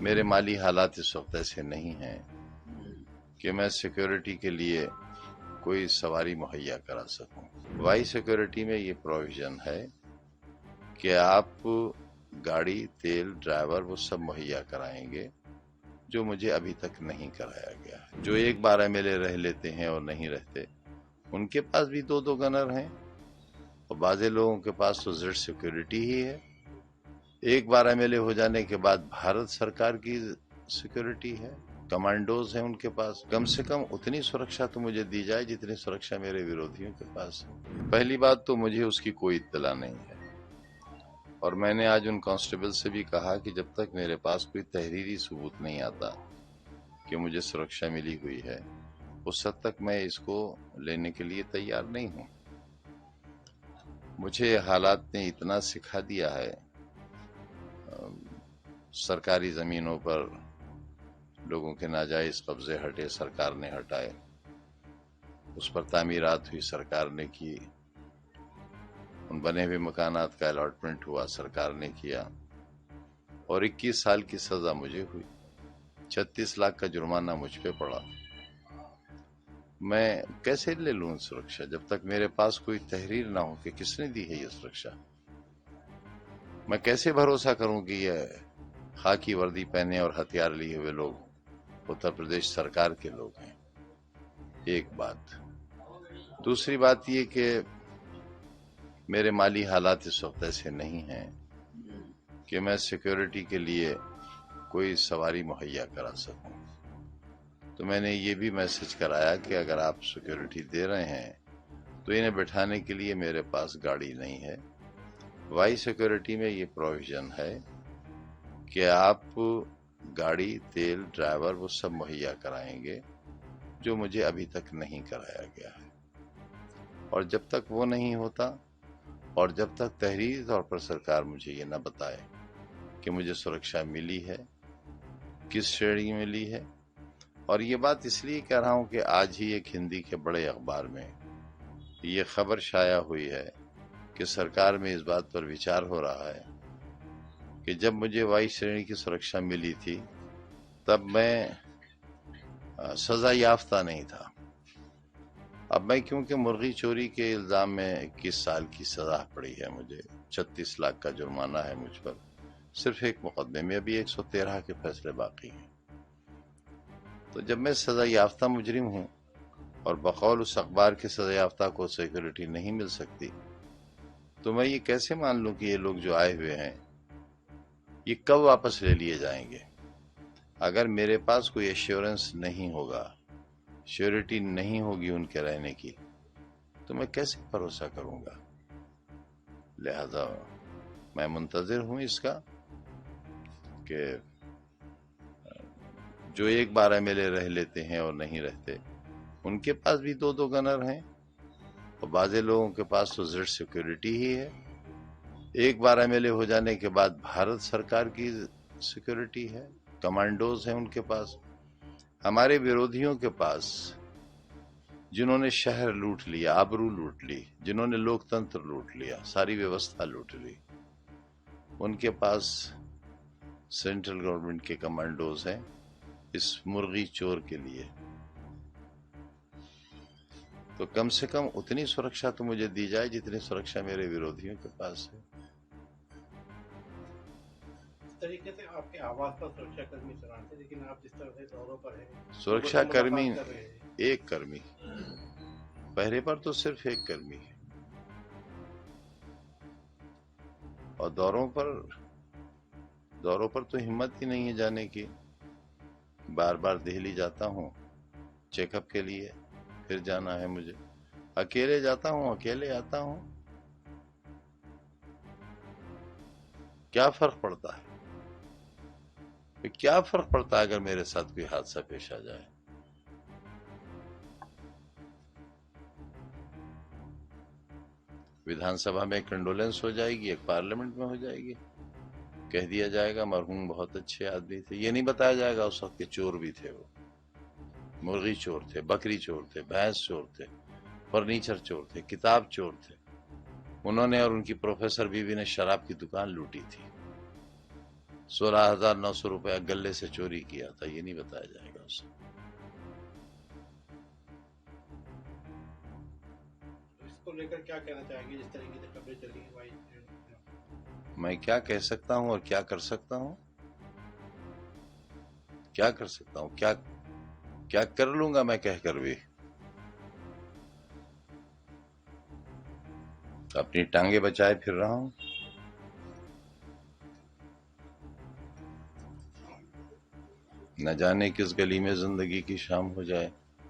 میرے مالی حالات اس وقت ایسے نہیں ہیں کہ میں سیکیورٹی کے لیے کوئی سواری مہیا کرا سکوں۔ وائی سیکیورٹی میں یہ پروویژن ہے کہ آپ گاڑی، تیل، ڈرائیور وہ سب مہیا کرائیں گے، جو مجھے ابھی تک نہیں کرایا گیا ہے۔ جو ایک 12 MLA رہ لیتے ہیں اور نہیں رہتے، ان کے پاس بھی 2 گنر ہیں، اور بعض لوگوں کے پاس تو زیڈ سیکیورٹی ہی ہے۔ ایک 12 MLA ہو جانے کے بعد بھارت سرکار کی سیکیورٹی ہے، کمانڈوز ہیں ان کے پاس۔ کم سے کم اتنی سرکشا تو مجھے دی جائے جتنی سرکشا میرے ورودھیوں کے پاس ہے۔ پہلی بات تو مجھے اس کی کوئی اطلاع نہیں ہے، اور میں نے آج ان کانسٹیبل سے بھی کہا کہ جب تک میرے پاس کوئی تحریری ثبوت نہیں آتا کہ مجھے سرکشا ملی ہوئی ہے، اس حد تک میں اس کو لینے کے لیے تیار نہیں ہوں۔ مجھے حالات نے اتنا سکھا دیا ہے، سرکاری زمینوں پر لوگوں کے ناجائز قبضے ہٹے، سرکار نے ہٹائے، اس پر تعمیرات ہوئی، سرکار نے کی، ان بنے ہوئے مکانات کا الاٹمنٹ ہوا، سرکار نے کیا، اور 21 سال کی سزا مجھے ہوئی، 36 لاکھ کا جرمانہ مجھ پہ پڑا۔ میں کیسے لے لوں سرکشا جب تک میرے پاس کوئی تحریر نہ ہو کہ کس نے دی ہے یہ سرکشا؟ میں کیسے بھروسہ کروں کہ یہ خاکی وردی پہنے اور ہتھیار لیے ہوئے لوگ اتر پردیش سرکار کے لوگ ہیں؟ ایک بات۔ دوسری بات یہ کہ میرے مالی حالات اس وقت ایسے نہیں ہیں کہ میں سیکیورٹی کے لیے کوئی سواری مہیا کرا سکوں۔ تو میں نے یہ بھی میسج کرایا کہ اگر آپ سیکیورٹی دے رہے ہیں تو انہیں بٹھانے کے لیے میرے پاس گاڑی نہیں ہے۔ وائی سیکیورٹی میں یہ پروویژن ہے کہ آپ گاڑی، تیل، ڈرائیور وہ سب مہیا کرائیں گے، جو مجھے ابھی تک نہیں کرایا گیا ہے۔ اور جب تک وہ نہیں ہوتا، اور جب تک تحریری طور پر سرکار مجھے یہ نہ بتائے کہ مجھے سرکشا ملی ہے، کس شرح میں ملی ہے، اور یہ بات اس لیے کہہ رہا ہوں کہ آج ہی ایک ہندی کے بڑے اخبار میں یہ خبر شائع ہوئی ہے کہ سرکار میں اس بات پر وچار ہو رہا ہے کہ جب مجھے وائی شرح کی سرکشا ملی تھی تب میں سزا یافتہ نہیں تھا۔ اب میں کیونکہ مرغی چوری کے الزام میں 21 سال کی سزا پڑی ہے، مجھے 36 لاکھ کا جرمانہ ہے مجھ پر، صرف ایک مقدمے میں، ابھی 113 کے فیصلے باقی ہیں۔ تو جب میں سزا یافتہ مجرم ہوں اور بقول اس اخبار کے سزا یافتہ کو سیکیورٹی نہیں مل سکتی، تو میں یہ کیسے مان لوں کہ یہ لوگ جو آئے ہوئے ہیں یہ کب واپس لے لیے جائیں گے؟ اگر میرے پاس کوئی ایشورنس نہیں ہوگا، شیورٹی نہیں ہوگی ان کے رہنے کی، تو میں کیسے بھروسہ کروں گا؟ لہذا میں منتظر ہوں اس کا کہ جو ایک 12 MLA رہ لیتے ہیں اور نہیں رہتے، ان کے پاس بھی 2 گنر ہیں، اور بعض لوگوں کے پاس تو زیڈ سیکیورٹی ہی ہے۔ ایک 12 MLA ہو جانے کے بعد بھارت سرکار کی سیکیورٹی ہے، کمانڈوز ہیں ان کے پاس۔ ہمارے ورودھیوں کے پاس، جنہوں نے شہر لوٹ لیا، آبرو لوٹ لی، جنہوں نے لوکتنتر لوٹ لیا، ساری ویوستھا لوٹ لی، ان کے پاس سینٹرل گورنمنٹ کے کمانڈوز ہیں اس مرغی چور کے لیے۔ تو کم سے کم اتنی سرکشا تو مجھے دی جائے جتنی سرکشا میرے ورودھیوں کے پاس ہے۔ اس طریقے سے آپ کے آواز پر سرکشا کرمی چلاتے، لیکن آپ جس طرح سے دوروں پر ہیں، سرکشا کرمی کر رہے ہیں۔ ایک کرمی، پہرے پر تو صرف ایک کرمی ہے، اور دوروں پر تو ہمت ہی نہیں ہے جانے کی۔ بار بار دہلی جاتا ہوں چیک اپ کے لیے، پھر جانا ہے مجھے، اکیلے جاتا ہوں، اکیلے آتا ہوں۔ کیا فرق پڑتا ہے؟ کیا فرق پڑتا ہے اگر میرے ساتھ کوئی حادثہ پیش آ جائے؟ ویدھان سبھا میں ایک کنڈولنس ہو جائے گی، ایک پارلیمنٹ میں ہو جائے گی، کہہ دیا جائے گا مرحوم بہت اچھے آدمی تھے۔ یہ نہیں بتایا جائے گا اس وقت کے چور بھی تھے، وہ مرغی چور تھے، بکری چور تھے، بھینس چور تھے، فرنیچر چور تھے، کتاب چور تھے، انہوں نے اور ان کی پروفیسر بیوی نے شراب کی دکان لوٹی تھی۔ 16,900 روپیہ گلے سے چوری کیا تھا، یہ نہیں بتایا جائے گا اسے. اس کو لے کر کیا کہنا چاہیں گے جس طریقے سے خبریں چلی ہیں بھائی؟ میں کیا کہہ سکتا ہوں اور کیا کر سکتا ہوں؟ کیا کر سکتا ہوں؟ کیا کر لوں گا میں کہہ کر بھی؟ اپنی ٹانگیں بچائے پھر رہا ہوں. نہ جانے کس گلی میں زندگی کی شام ہو جائے.